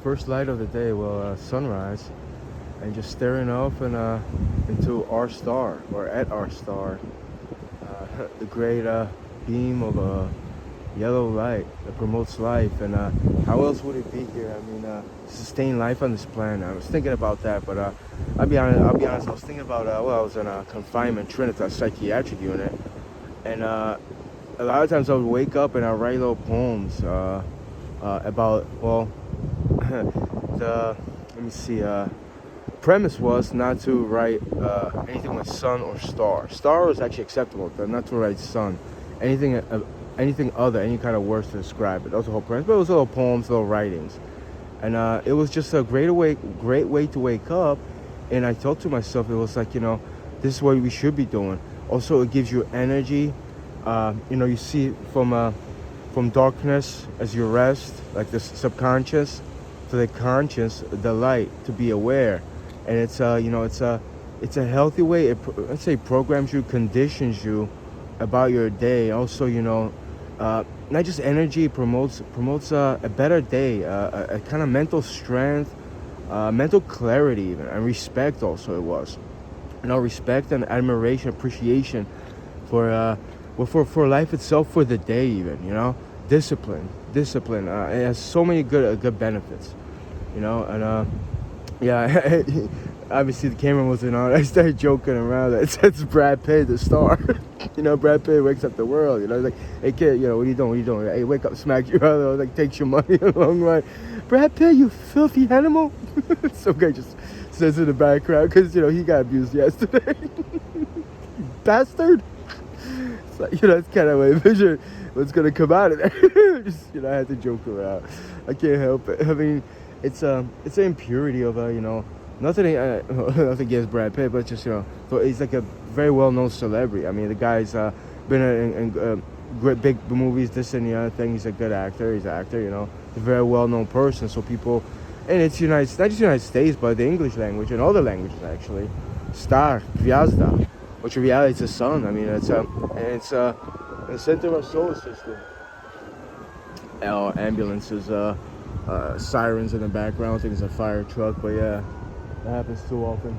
first light of the day, sunrise, and just staring off and into our star, or at our star, the great beam of yellow light that promotes life. And how else would it be here? I mean, sustain life on this planet. I was thinking about that, but I'll be honest. I was thinking about I was in a confinement Trinidad psychiatric unit, and a lot of times I would wake up and I would write little poems about the let me see. Premise was not to write anything with sun or star. Star was actually acceptable, but not to write sun. Anything other, any kind of words to describe it. That was the whole premise. But it was little poems, little writings, and it was just a great way to wake up. And I thought to myself, it was like, this is what we should be doing. Also, it gives you energy. You see from darkness as you rest, like the subconscious, to the conscious, the light, to be aware. And it's it's a healthy way. Let's say programs you, conditions you about your day. Also, not just energy, promotes a better day, a kind of mental strength, mental clarity, even, and respect. Also, it was, respect and admiration, appreciation for for life itself, for the day, even, discipline. It has so many good benefits, and yeah. Obviously the camera wasn't on. I started joking around. That's Brad Pitt, the star. Brad Pitt wakes up the world. He's like, hey kid, what are you doing? What are you doing? Hey, wake up, smack you out, like takes your money a long way. Brad Pitt, you filthy animal. Some guy just says in the background because he got abused yesterday. Bastard. It's like, that's kind of my vision. What's gonna come out of there? Just I had to joke around. I can't help it. I mean, it's an impurity of nothing nothing against Brad Pitt, but just so he's like a very well-known celebrity. I mean, the guy's been in great big movies, this and the other thing. He's a good actor. He's an actor. A very well-known person. So people, and it's not just United States, but the English language and other languages actually. Star, gwiazda, which in reality is the sun. I mean, it's in the center of our solar system. Ambulances, sirens in the background. I think it's a fire truck, but yeah. That happens too often.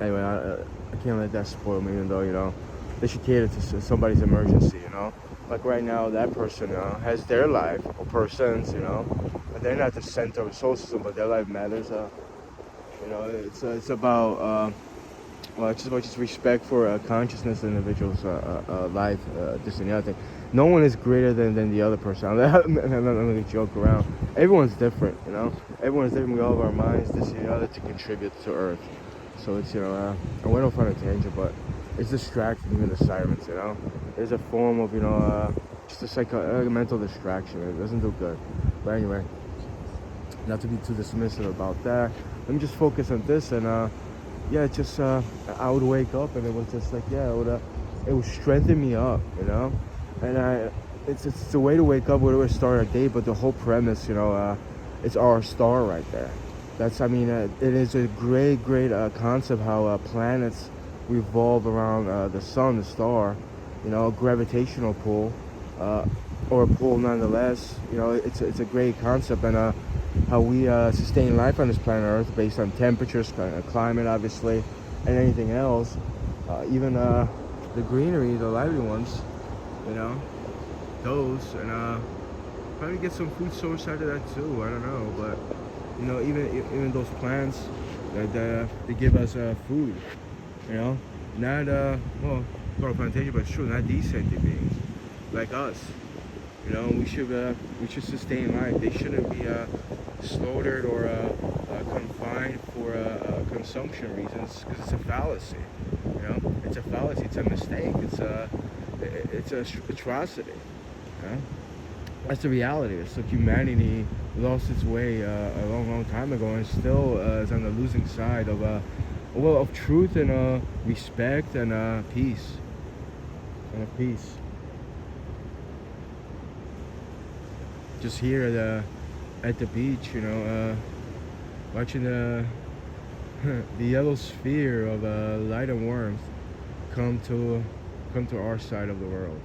Anyway, I can't let that spoil me, even though, they should cater to somebody's emergency, Like right now, that person has their life, or persons, but they're not the center of the solar system, but their life matters. It's about, it's about just respect for consciousness of individual's life, this and the other thing. No one is greater than the other person. I'm not going to joke around. Everyone's different, Everyone's different. We all have our minds, this and the other, to contribute to Earth. So it's, I went off on a tangent, but it's distracting, even the sirens, There's a form of, just a mental distraction. It doesn't do good. But anyway, not to be too dismissive about that. Let me just focus on this, and I would wake up, and it was just like, it would strengthen me up, And it's the way to wake up, where to start our day. But the whole premise, it's our star right there. It is a great concept how planets revolve around the sun, the star, gravitational pull, or a pull nonetheless. It's a great concept, and how we sustain life on this planet Earth based on temperatures, climate, obviously, and anything else, even the greenery, the lively ones, those, and probably get some food source out of that too. I don't know, but even those plants that they give us food, not for a plantation, but it's true, not these sentient beings like us. We should sustain life. They shouldn't be slaughtered or confined for consumption reasons, because it's a fallacy. It's a fallacy. It's a mistake. It's a atrocity. That's the reality. It's like humanity lost its way a long time ago, and still is on the losing side of truth and respect and peace. Peace. Just here at the beach, watching the yellow sphere of light and warmth come to our side of the world.